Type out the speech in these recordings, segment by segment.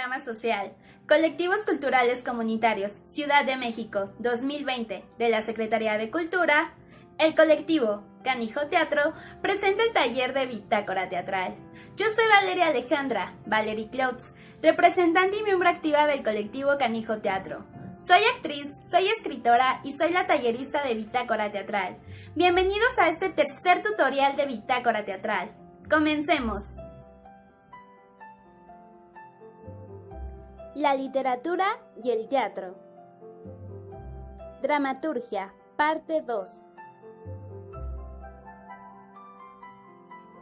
Programa Social, Colectivos Culturales Comunitarios, Ciudad de México, 2020, de la Secretaría de Cultura, el colectivo Canijo Teatro presenta el taller de Bitácora Teatral. Yo soy Valeria Alejandra, Valerie Clouds, representante y miembro activa del colectivo Canijo Teatro. Soy actriz, soy escritora y soy la tallerista de Bitácora Teatral. Bienvenidos a este tercer tutorial de Bitácora Teatral. ¡Comencemos! La literatura y el teatro. Dramaturgia, parte 2.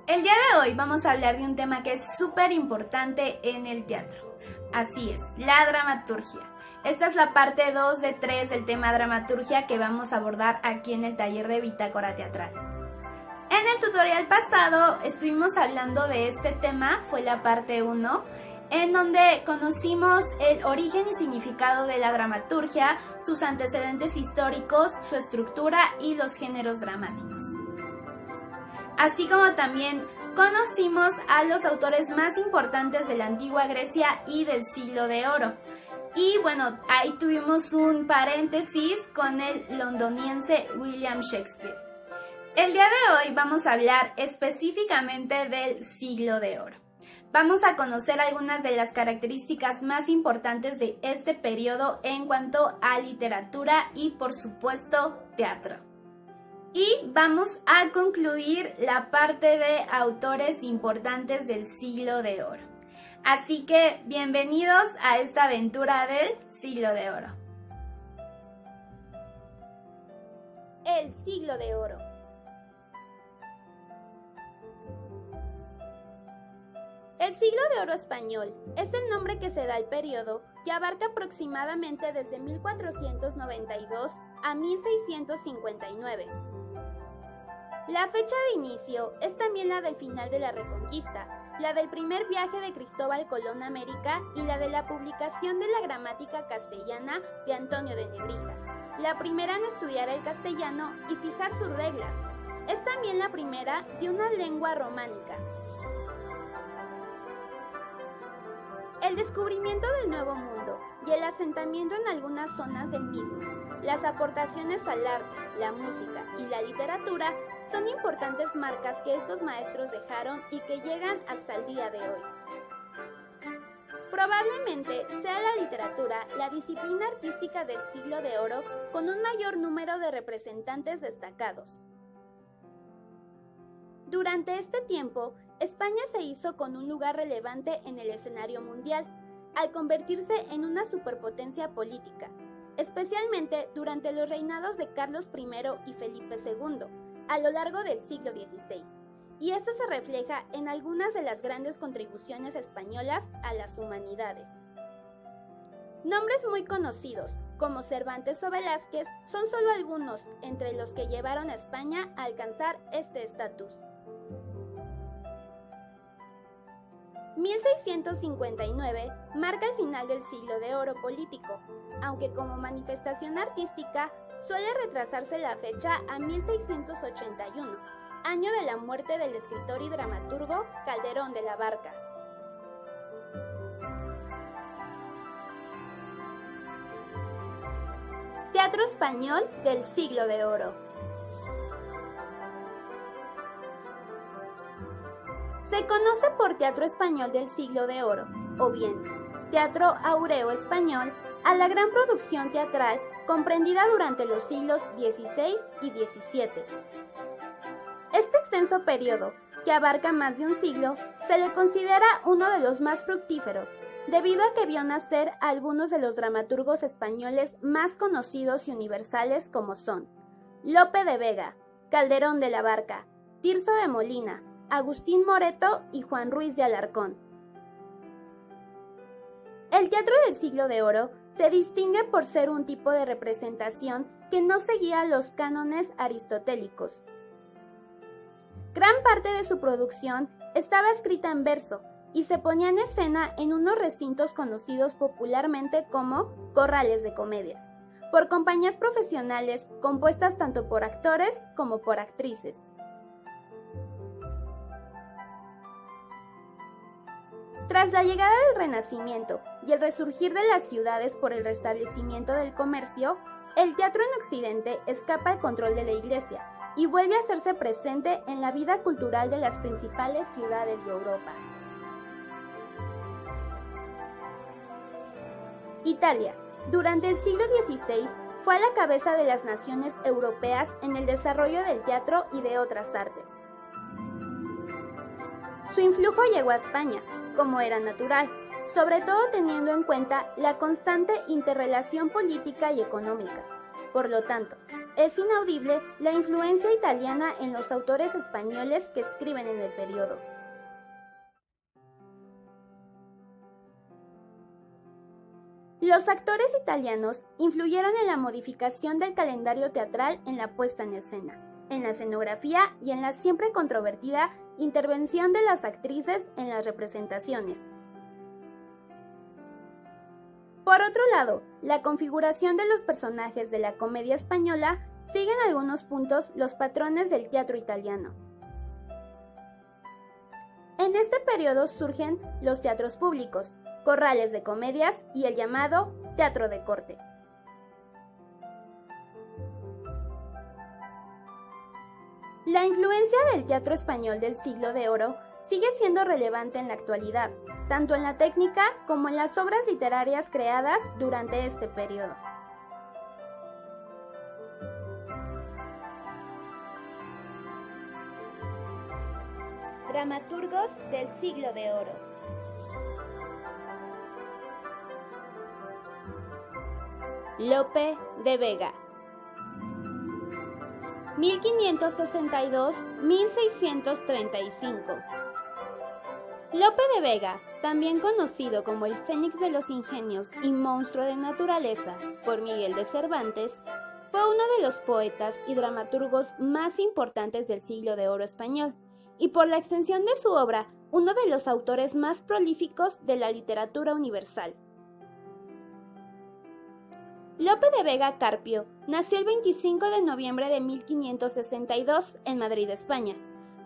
El día de hoy vamos a hablar de un tema que es súper importante en el teatro. Así es, la dramaturgia. Esta es la parte 2 de 3 del tema dramaturgia que vamos a abordar aquí en el taller de Bitácora Teatral. En el tutorial pasado estuvimos hablando de este tema, fue la parte 1, en donde conocimos el origen y significado de la dramaturgia, sus antecedentes históricos, su estructura y los géneros dramáticos. Así como también conocimos a los autores más importantes de la antigua Grecia y del Siglo de Oro. Y bueno, ahí tuvimos un paréntesis con el londoniense William Shakespeare. El día de hoy vamos a hablar específicamente del Siglo de Oro. Vamos a conocer algunas de las características más importantes de este periodo en cuanto a literatura y, por supuesto, teatro. Y vamos a concluir la parte de autores importantes del Siglo de Oro. Así que, bienvenidos a esta aventura del Siglo de Oro. El Siglo de Oro. El Siglo de Oro español es el nombre que se da al periodo que abarca aproximadamente desde 1492 a 1659. La fecha de inicio es también la del final de la Reconquista, la del primer viaje de Cristóbal Colón a América y la de la publicación de la gramática castellana de Antonio de Nebrija, la primera en estudiar el castellano y fijar sus reglas. Es también la primera de una lengua románica. El descubrimiento del Nuevo Mundo y el asentamiento en algunas zonas del mismo, las aportaciones al arte, la música y la literatura son importantes marcas que estos maestros dejaron y que llegan hasta el día de hoy. Probablemente sea la literatura la disciplina artística del Siglo de Oro con un mayor número de representantes destacados. Durante este tiempo, España se hizo con un lugar relevante en el escenario mundial, al convertirse en una superpotencia política, especialmente durante los reinados de Carlos I y Felipe II, a lo largo del siglo XVI, y esto se refleja en algunas de las grandes contribuciones españolas a las humanidades. Nombres muy conocidos, como Cervantes o Velázquez, son solo algunos entre los que llevaron a España a alcanzar este estatus. 1659 marca el final del Siglo de Oro político, aunque como manifestación artística suele retrasarse la fecha a 1681, año de la muerte del escritor y dramaturgo Calderón de la Barca. Teatro español del Siglo de Oro. Se conoce por Teatro Español del Siglo de Oro, o bien Teatro Áureo Español, a la gran producción teatral comprendida durante los siglos XVI y XVII. Este extenso periodo, que abarca más de un siglo, se le considera uno de los más fructíferos, debido a que vio nacer a algunos de los dramaturgos españoles más conocidos y universales como son Lope de Vega, Calderón de la Barca, Tirso de Molina, Agustín Moreto y Juan Ruiz de Alarcón. El teatro del Siglo de Oro se distingue por ser un tipo de representación que no seguía los cánones aristotélicos. Gran parte de su producción estaba escrita en verso y se ponía en escena en unos recintos conocidos popularmente como corrales de comedias, por compañías profesionales compuestas tanto por actores como por actrices. Tras la llegada del Renacimiento y el resurgir de las ciudades por el restablecimiento del comercio, el teatro en Occidente escapa al control de la Iglesia y vuelve a hacerse presente en la vida cultural de las principales ciudades de Europa. Italia, durante el siglo XVI, fue a la cabeza de las naciones europeas en el desarrollo del teatro y de otras artes. Su influjo llegó a España, como era natural, sobre todo teniendo en cuenta la constante interrelación política y económica. Por lo tanto, es inaudible la influencia italiana en los autores españoles que escriben en el periodo. Los actores italianos influyeron en la modificación del calendario teatral en la puesta en escena, en la escenografía y en la siempre controvertida intervención de las actrices en las representaciones. Por otro lado, la configuración de los personajes de la comedia española sigue en algunos puntos los patrones del teatro italiano. En este periodo surgen los teatros públicos, corrales de comedias y el llamado teatro de corte. La influencia del teatro español del Siglo de Oro sigue siendo relevante en la actualidad, tanto en la técnica como en las obras literarias creadas durante este periodo. Dramaturgos del Siglo de Oro. Lope de Vega, 1562-1635. Lope de Vega, también conocido como el Fénix de los Ingenios y Monstruo de Naturaleza por Miguel de Cervantes, fue uno de los poetas y dramaturgos más importantes del Siglo de Oro español, y por la extensión de su obra, uno de los autores más prolíficos de la literatura universal. Lope de Vega Carpio nació el 25 de noviembre de 1562 en Madrid, España,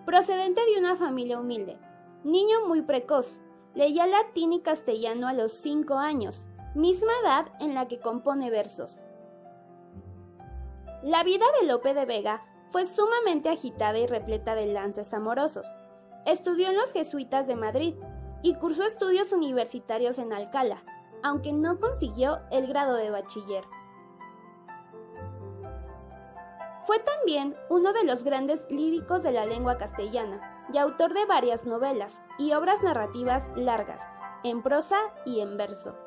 procedente de una familia humilde. Niño muy precoz, leía latín y castellano a los 5 años, misma edad en la que compone versos. La vida de Lope de Vega fue sumamente agitada y repleta de lances amorosos. Estudió en los jesuitas de Madrid y cursó estudios universitarios en Alcalá, aunque no consiguió el grado de bachiller. Fue también uno de los grandes líricos de la lengua castellana y autor de varias novelas y obras narrativas largas, en prosa y en verso.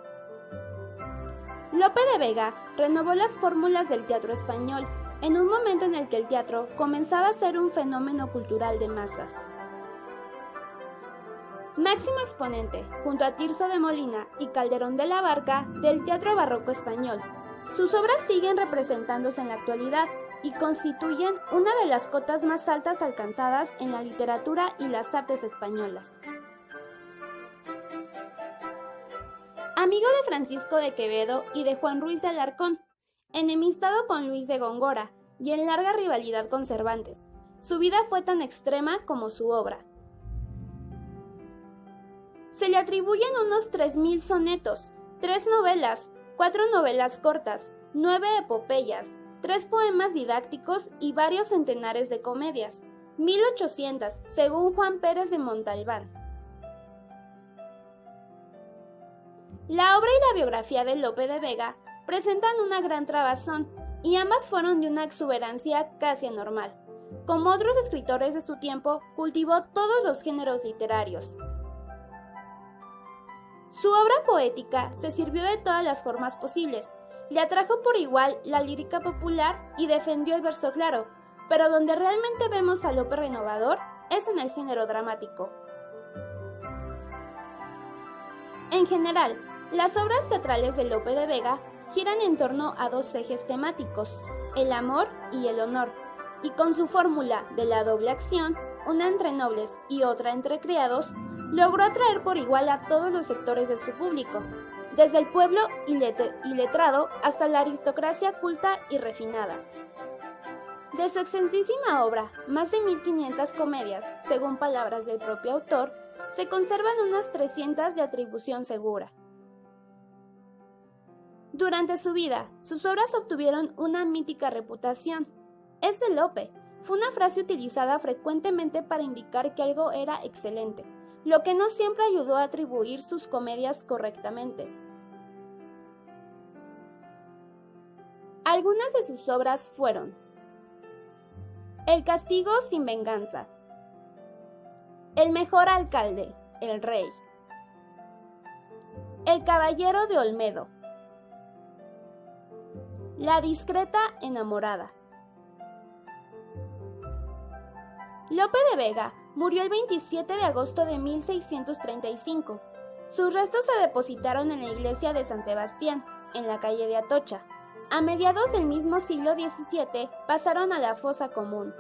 Lope de Vega renovó las fórmulas del teatro español en un momento en el que el teatro comenzaba a ser un fenómeno cultural de masas. Máximo exponente, junto a Tirso de Molina y Calderón de la Barca, del teatro barroco español. Sus obras siguen representándose en la actualidad y constituyen una de las cotas más altas alcanzadas en la literatura y las artes españolas. Amigo de Francisco de Quevedo y de Juan Ruiz de Alarcón, enemistado con Luis de Góngora y en larga rivalidad con Cervantes, su vida fue tan extrema como su obra. Se le atribuyen unos 3.000 sonetos, 3 novelas, 4 novelas cortas, 9 epopeyas, 3 poemas didácticos y varios centenares de comedias, 1.800, según Juan Pérez de Montalbán. La obra y la biografía de Lope de Vega presentan una gran trabazón, y ambas fueron de una exuberancia casi anormal. Como otros escritores de su tiempo, cultivó todos los géneros literarios. Su obra poética se sirvió de todas las formas posibles, le atrajo por igual la lírica popular y defendió el verso claro, pero donde realmente vemos a Lope renovador es en el género dramático. En general, las obras teatrales de Lope de Vega giran en torno a 2 ejes temáticos, el amor y el honor, y con su fórmula de la doble acción, una entre nobles y otra entre criados, logró atraer por igual a todos los sectores de su público, desde el pueblo iletrado hasta la aristocracia culta y refinada. De su extensísima obra, más de 1.500 comedias, según palabras del propio autor, se conservan unas 300 de atribución segura. Durante su vida, sus obras obtuvieron una mítica reputación. Es de Lope. Fue una frase utilizada frecuentemente para indicar que algo era excelente, lo que no siempre ayudó a atribuir sus comedias correctamente. Algunas de sus obras fueron El castigo sin venganza, El mejor alcalde, el rey, El caballero de Olmedo, La discreta enamorada. Lope de Vega murió el 27 de agosto de 1635. Sus restos se depositaron en la iglesia de San Sebastián, en la calle de Atocha. A mediados del mismo siglo XVII pasaron a la fosa común.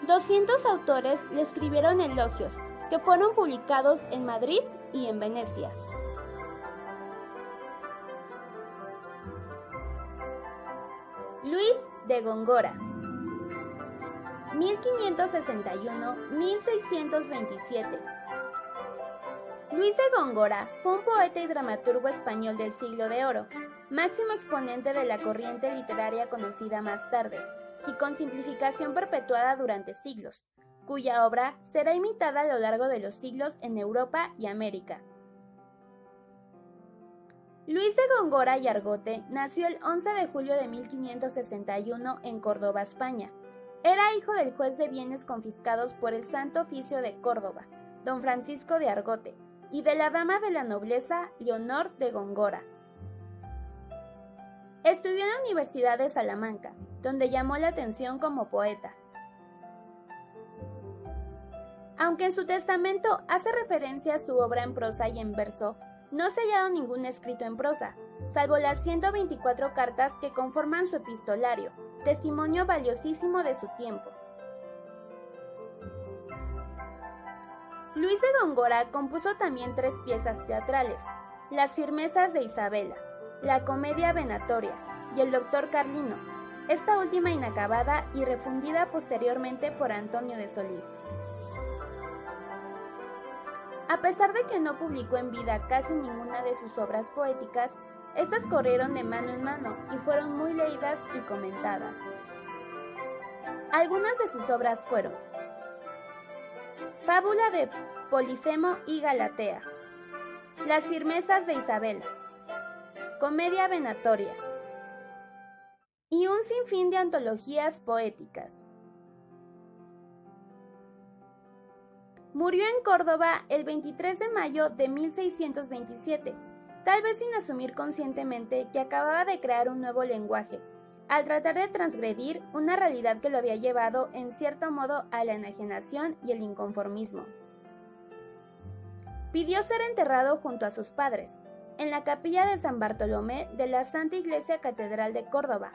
200 autores le escribieron elogios, que fueron publicados en Madrid y en Venecia. Luis de Góngora, 1561-1627. Luis de Góngora fue un poeta y dramaturgo español del Siglo de Oro, máximo exponente de la corriente literaria conocida más tarde, y con simplificación perpetuada durante siglos, cuya obra será imitada a lo largo de los siglos en Europa y América. Luis de Góngora y Argote nació el 11 de julio de 1561 en Córdoba, España. Era hijo del juez de bienes confiscados por el Santo Oficio de Córdoba, don Francisco de Argote, y de la dama de la nobleza, Leonor de Góngora. Estudió en la Universidad de Salamanca, donde llamó la atención como poeta. Aunque en su testamento hace referencia a su obra en prosa y en verso, no se ha hallado ningún escrito en prosa, salvo las 124 cartas que conforman su epistolario, testimonio valiosísimo de su tiempo. Luis de Góngora compuso también 3 piezas teatrales: Las firmezas de Isabela, La comedia venatoria y El doctor Carlino, esta última inacabada y refundida posteriormente por Antonio de Solís. A pesar de que no publicó en vida casi ninguna de sus obras poéticas, estas corrieron de mano en mano y fueron muy leídas y comentadas. Algunas de sus obras fueron Fábula de Polifemo y Galatea, Las firmezas de Isabela, Comedia venatoria y un sinfín de antologías poéticas. Murió en Córdoba el 23 de mayo de 1627, tal vez sin asumir conscientemente que acababa de crear un nuevo lenguaje, al tratar de transgredir una realidad que lo había llevado en cierto modo a la enajenación y el inconformismo. Pidió ser enterrado junto a sus padres, en la capilla de San Bartolomé de la Santa Iglesia Catedral de Córdoba,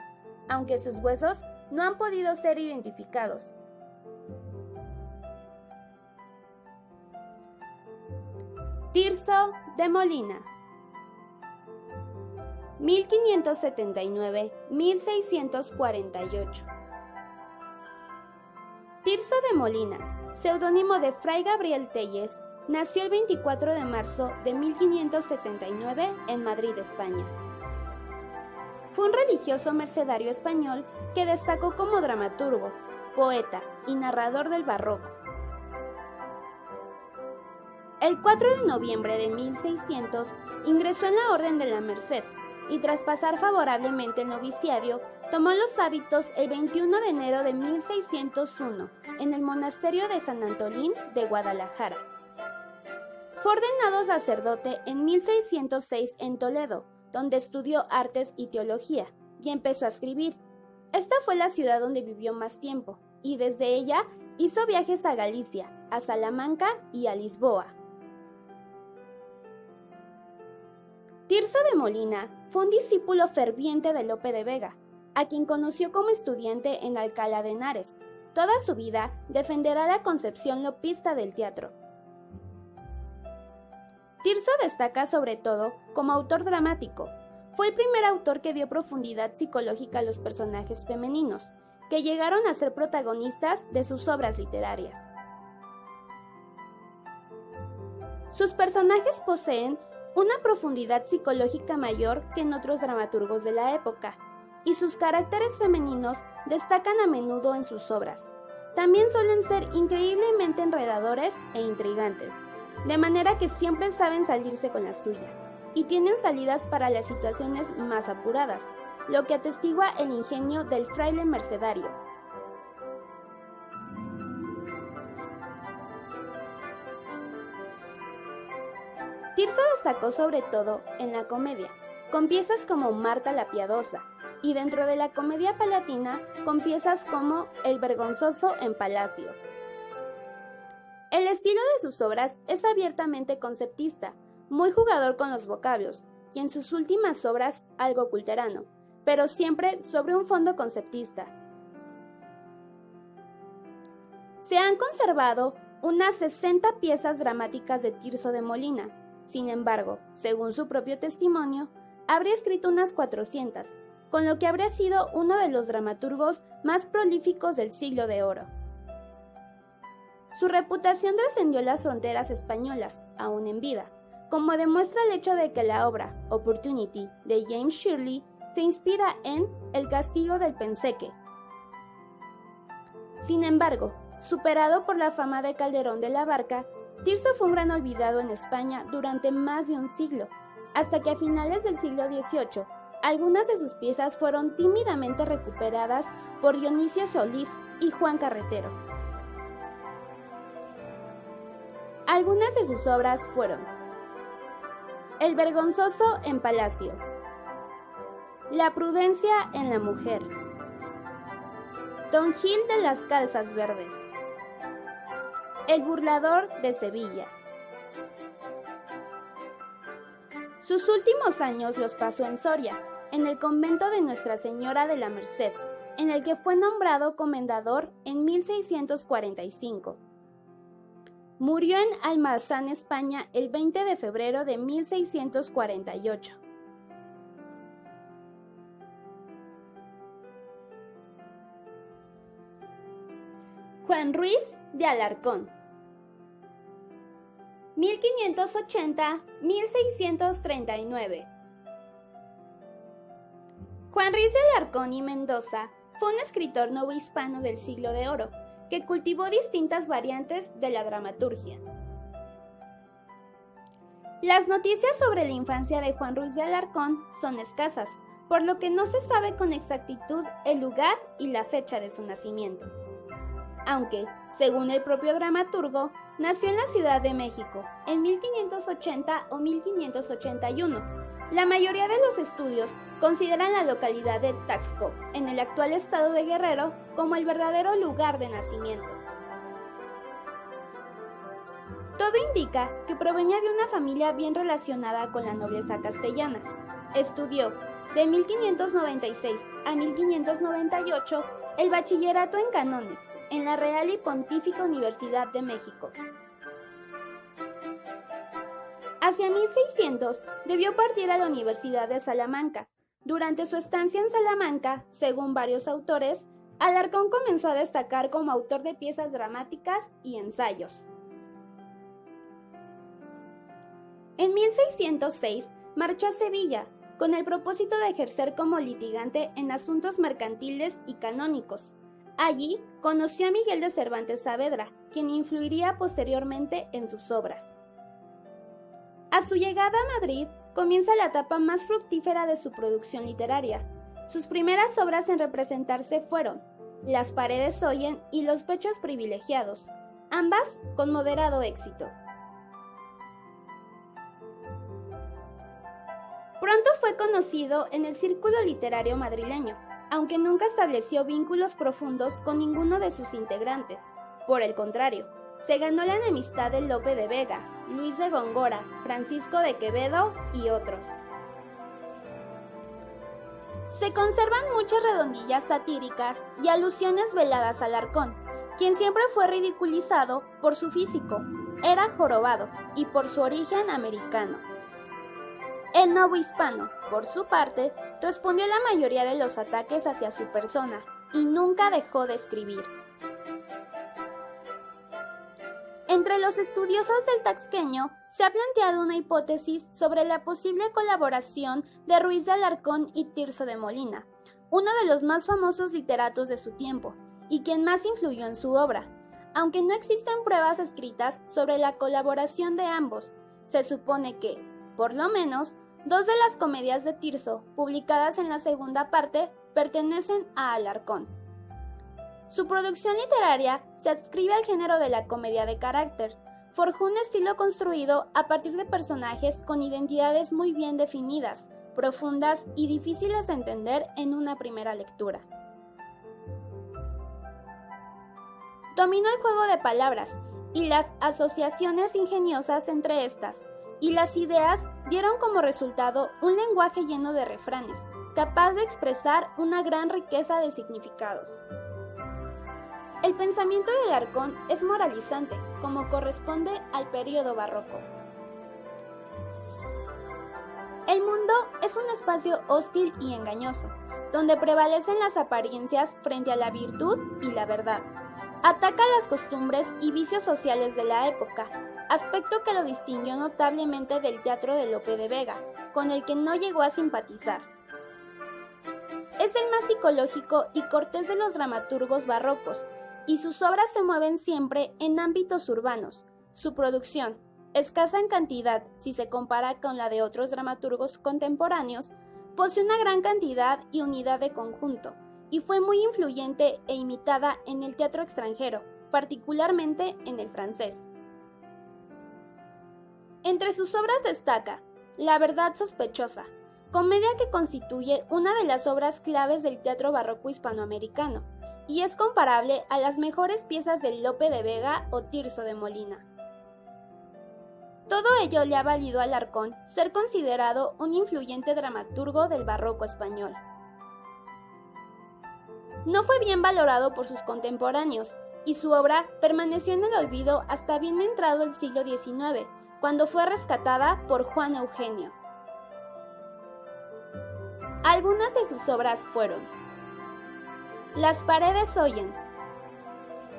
aunque sus huesos no han podido ser identificados. Tirso de Molina, 1579-1648. Tirso de Molina, seudónimo de Fray Gabriel Telles, nació el 24 de marzo de 1579 en Madrid, España. Fue un religioso mercedario español que destacó como dramaturgo, poeta y narrador del barroco. El 4 de noviembre de 1600 ingresó en la Orden de la Merced y tras pasar favorablemente el noviciadio, tomó los hábitos el 21 de enero de 1601 en el monasterio de San Antolín de Guadalajara. Fue ordenado sacerdote en 1606 en Toledo, donde estudió artes y teología, y empezó a escribir. Esta fue la ciudad donde vivió más tiempo, y desde ella hizo viajes a Galicia, a Salamanca y a Lisboa. Tirso de Molina fue un discípulo ferviente de Lope de Vega, a quien conoció como estudiante en Alcalá de Henares. Toda su vida defenderá la concepción lopista del teatro. Tirso destaca sobre todo como autor dramático. Fue el primer autor que dio profundidad psicológica a los personajes femeninos, que llegaron a ser protagonistas de sus obras literarias. Sus personajes poseen una profundidad psicológica mayor que en otros dramaturgos de la época, y sus caracteres femeninos destacan a menudo en sus obras. También suelen ser increíblemente enredadores e intrigantes, de manera que siempre saben salirse con la suya, y tienen salidas para las situaciones más apuradas, lo que atestigua el ingenio del fraile mercedario. Tirso destacó sobre todo en la comedia, con piezas como Marta la Piadosa, y dentro de la comedia palatina con piezas como El Vergonzoso en Palacio. El estilo de sus obras es abiertamente conceptista, muy jugador con los vocablos, y en sus últimas obras algo culterano, pero siempre sobre un fondo conceptista. Se han conservado unas 60 piezas dramáticas de Tirso de Molina. Sin embargo, según su propio testimonio, habría escrito unas 400, con lo que habría sido uno de los dramaturgos más prolíficos del Siglo de Oro. Su reputación trascendió las fronteras españolas, aún en vida, como demuestra el hecho de que la obra Opportunity de James Shirley se inspira en El castigo del Penseque. Sin embargo, superado por la fama de Calderón de la Barca, Tirso fue un gran olvidado en España durante más de un siglo, hasta que a finales del siglo XVIII, algunas de sus piezas fueron tímidamente recuperadas por Dionisio Solís y Juan Carretero. Algunas de sus obras fueron El Vergonzoso en Palacio, La Prudencia en la Mujer, Don Gil de las Calzas Verdes, El Burlador de Sevilla. Sus últimos años los pasó en Soria, en el convento de Nuestra Señora de la Merced, en el que fue nombrado comendador en 1645. Murió en Almazán, España, el 20 de febrero de 1648. Juan Ruiz de Alarcón, 1580-1639. Juan Ruiz de Alarcón y Mendoza fue un escritor novohispano del Siglo de Oro, que cultivó distintas variantes de la dramaturgia. Las noticias sobre la infancia de Juan Ruiz de Alarcón son escasas, por lo que no se sabe con exactitud el lugar y la fecha de su nacimiento. Aunque, según el propio dramaturgo, nació en la Ciudad de México en 1580 o 1581. La mayoría de los estudios consideran la localidad de Taxco, en el actual estado de Guerrero, como el verdadero lugar de nacimiento. Todo indica que provenía de una familia bien relacionada con la nobleza castellana. Estudió de 1596 a 1598 el bachillerato en cánones en la Real y Pontífica Universidad de México. Hacia 1600 debió partir a la Universidad de Salamanca. Durante su estancia en Salamanca, según varios autores, Alarcón comenzó a destacar como autor de piezas dramáticas y ensayos. En 1606 marchó a Sevilla, con el propósito de ejercer como litigante en asuntos mercantiles y canónicos. Allí conoció a Miguel de Cervantes Saavedra, quien influiría posteriormente en sus obras. A su llegada a Madrid comienza la etapa más fructífera de su producción literaria. Sus primeras obras en representarse fueron Las paredes oyen y Los pechos privilegiados, ambas con moderado éxito. Pronto fue conocido en el círculo literario madrileño, aunque nunca estableció vínculos profundos con ninguno de sus integrantes. Por el contrario, se ganó la enemistad de Lope de Vega, Luis de Góngora, Francisco de Quevedo y otros. Se conservan muchas redondillas satíricas y alusiones veladas a Alarcón, quien siempre fue ridiculizado por su físico, era jorobado, y por su origen americano. El novohispano, por su parte, respondió a la mayoría de los ataques hacia su persona y nunca dejó de escribir. Entre los estudiosos del Taxqueño se ha planteado una hipótesis sobre la posible colaboración de Ruiz de Alarcón y Tirso de Molina, uno de los más famosos literatos de su tiempo, y quien más influyó en su obra. Aunque no existen pruebas escritas sobre la colaboración de ambos, se supone que, por lo menos, 2 de las comedias de Tirso, publicadas en la segunda parte, pertenecen a Alarcón. Su producción literaria se adscribe al género de la comedia de carácter. Forjó un estilo construido a partir de personajes con identidades muy bien definidas, profundas y difíciles de entender en una primera lectura. Dominó el juego de palabras y las asociaciones ingeniosas entre estas, y las ideas dieron como resultado un lenguaje lleno de refranes, capaz de expresar una gran riqueza de significados. El pensamiento de Alarcón es moralizante, como corresponde al período barroco. El mundo es un espacio hostil y engañoso, donde prevalecen las apariencias frente a la virtud y la verdad. Ataca las costumbres y vicios sociales de la época, aspecto que lo distinguió notablemente del teatro de Lope de Vega, con el que no llegó a simpatizar. Es el más psicológico y cortés de los dramaturgos barrocos, y sus obras se mueven siempre en ámbitos urbanos. Su producción, escasa en cantidad si se compara con la de otros dramaturgos contemporáneos, posee una gran cantidad y unidad de conjunto, y fue muy influyente e imitada en el teatro extranjero, particularmente en el francés. Entre sus obras destaca La verdad sospechosa, comedia que constituye una de las obras claves del teatro barroco hispanoamericano, y es comparable a las mejores piezas de Lope de Vega o Tirso de Molina. Todo ello le ha valido a Alarcón ser considerado un influyente dramaturgo del barroco español. No fue bien valorado por sus contemporáneos, y su obra permaneció en el olvido hasta bien entrado el siglo XIX, cuando fue rescatada por Juan Eugenio. Algunas de sus obras fueron Las paredes oyen,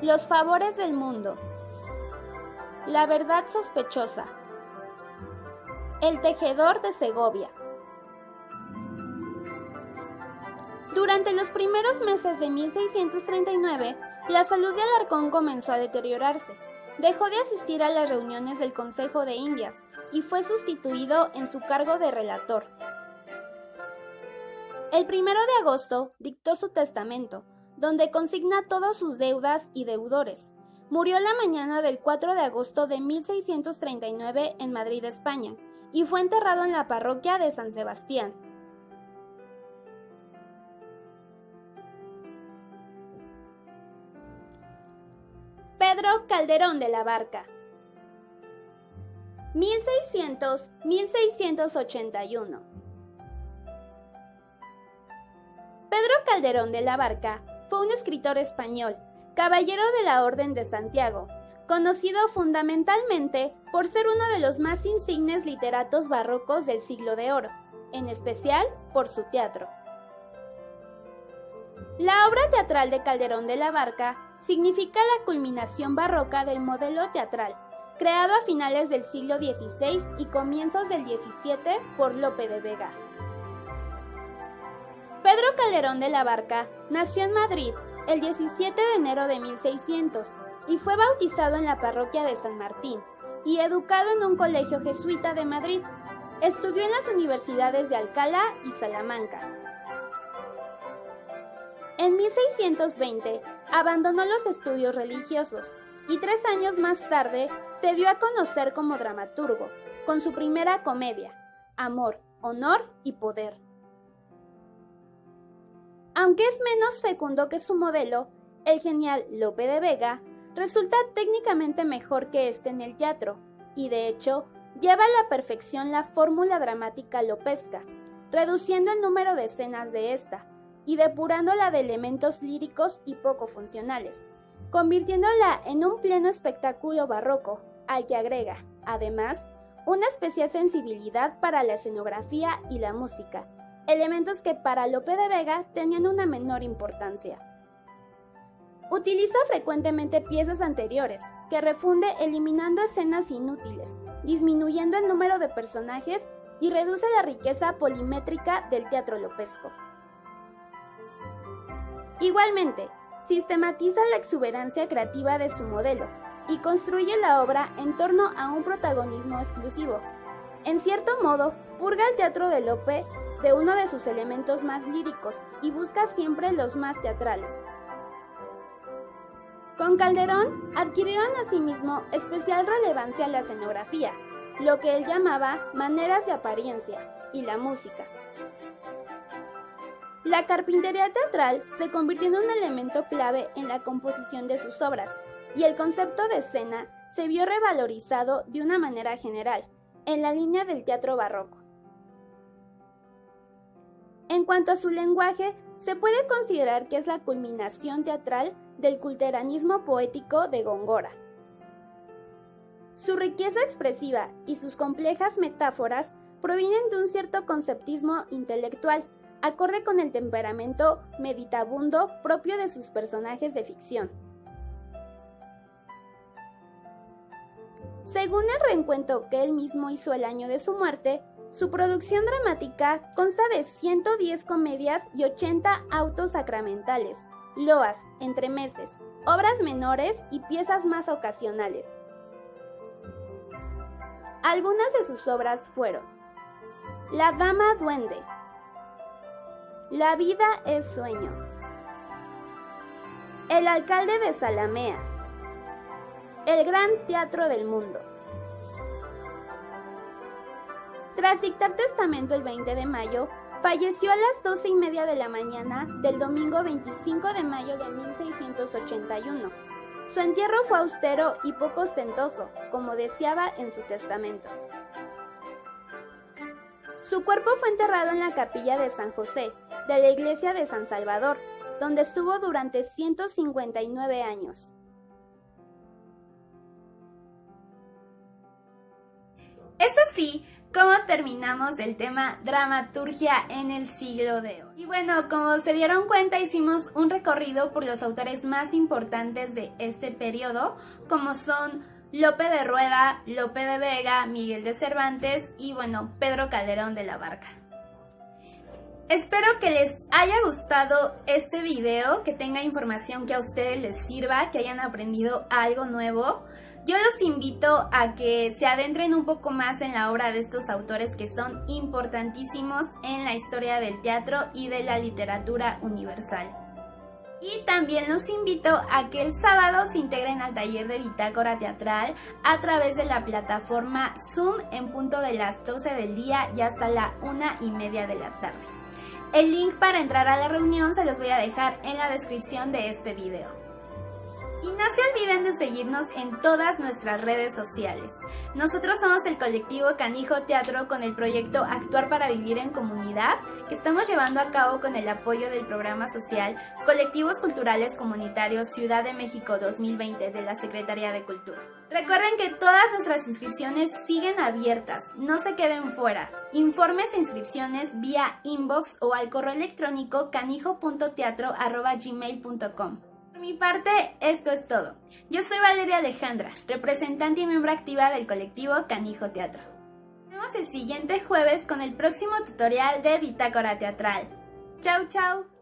Los favores del mundo, La verdad sospechosa, El tejedor de Segovia. Durante los primeros meses de 1639, la salud de Alarcón comenzó a deteriorarse. Dejó de asistir a las reuniones del Consejo de Indias y fue sustituido en su cargo de relator. El 1 de agosto dictó su testamento, donde consigna todas sus deudas y deudores. Murió la mañana del 4 de agosto de 1639 en Madrid, España, y fue enterrado en la parroquia de San Sebastián. Pedro Calderón de la Barca, 1600-1681. Pedro Calderón de la Barca fue un escritor español, caballero de la Orden de Santiago, conocido fundamentalmente por ser uno de los más insignes literatos barrocos del Siglo de Oro, en especial por su teatro. La obra teatral de Calderón de la Barca significa la culminación barroca del modelo teatral, creado a finales del siglo XVI y comienzos del XVII por Lope de Vega. Pedro Calderón de la Barca nació en Madrid el 17 de enero de 1600 y fue bautizado en la parroquia de San Martín y educado en un colegio jesuita de Madrid. Estudió en las universidades de Alcalá y Salamanca. En 1620 abandonó los estudios religiosos y 3 años más tarde se dio a conocer como dramaturgo, con su primera comedia, Amor, Honor y Poder. Aunque es menos fecundo que su modelo, el genial Lope de Vega resulta técnicamente mejor que este en el teatro, y de hecho lleva a la perfección la fórmula dramática lopesca, reduciendo el número de escenas de esta, y depurándola de elementos líricos y poco funcionales, convirtiéndola en un pleno espectáculo barroco, al que agrega, además, una especial sensibilidad para la escenografía y la música, elementos que para Lope de Vega tenían una menor importancia. Utiliza frecuentemente piezas anteriores, que refunde eliminando escenas inútiles, disminuyendo el número de personajes y reduce la riqueza polimétrica del teatro lopesco. Igualmente, sistematiza la exuberancia creativa de su modelo y construye la obra en torno a un protagonismo exclusivo. En cierto modo, purga el teatro de Lope de uno de sus elementos más líricos y busca siempre los más teatrales. Con Calderón adquirieron asimismo especial relevancia la escenografía, lo que él llamaba maneras de apariencia, y la música. La carpintería teatral se convirtió en un elemento clave en la composición de sus obras, y el concepto de escena se vio revalorizado de una manera general, en la línea del teatro barroco. En cuanto a su lenguaje, se puede considerar que es la culminación teatral del culteranismo poético de Góngora. Su riqueza expresiva y sus complejas metáforas provienen de un cierto conceptismo intelectual, acorde con el temperamento meditabundo propio de sus personajes de ficción. Según el recuento que él mismo hizo el año de su muerte, su producción dramática consta de 110 comedias y 80 autos sacramentales, loas, entremeses, obras menores y piezas más ocasionales. Algunas de sus obras fueron La Dama Duende, La vida es sueño, El alcalde de Zalamea, El gran teatro del mundo. Tras dictar testamento el 20 de mayo, falleció a las 12:30 de la mañana del domingo 25 de mayo de 1681. Su entierro fue austero y poco ostentoso, como deseaba en su testamento. Su cuerpo fue enterrado en la capilla de San José, de la iglesia de San Salvador, donde estuvo durante 159 años. Es así como terminamos el tema dramaturgia en el siglo de oro. Y bueno, como se dieron cuenta, hicimos un recorrido por los autores más importantes de este periodo, como son Lope de Rueda, Lope de Vega, Miguel de Cervantes y bueno, Pedro Calderón de la Barca. Espero que les haya gustado este video, que tenga información que a ustedes les sirva, que hayan aprendido algo nuevo. Yo los invito a que se adentren un poco más en la obra de estos autores que son importantísimos en la historia del teatro y de la literatura universal. Y también los invito a que el sábado se integren al taller de Bitácora Teatral a través de la plataforma Zoom en punto de las 12 del día y hasta la 1:30 de la tarde. El link para entrar a la reunión se los voy a dejar en la descripción de este video. Y no se olviden de seguirnos en todas nuestras redes sociales. Nosotros somos el colectivo Canijo Teatro con el proyecto Actuar para Vivir en Comunidad, que estamos llevando a cabo con el apoyo del programa social Colectivos Culturales Comunitarios Ciudad de México 2020 de la Secretaría de Cultura. Recuerden que todas nuestras inscripciones siguen abiertas, no se queden fuera. Informes e inscripciones vía inbox o al correo electrónico canijo.teatro@gmail.com. Por mi parte, esto es todo. Yo soy Valeria Alejandra, representante y miembro activa del colectivo Canijo Teatro. Nos vemos el siguiente jueves con el próximo tutorial de Bitácora Teatral. ¡Chau, chau!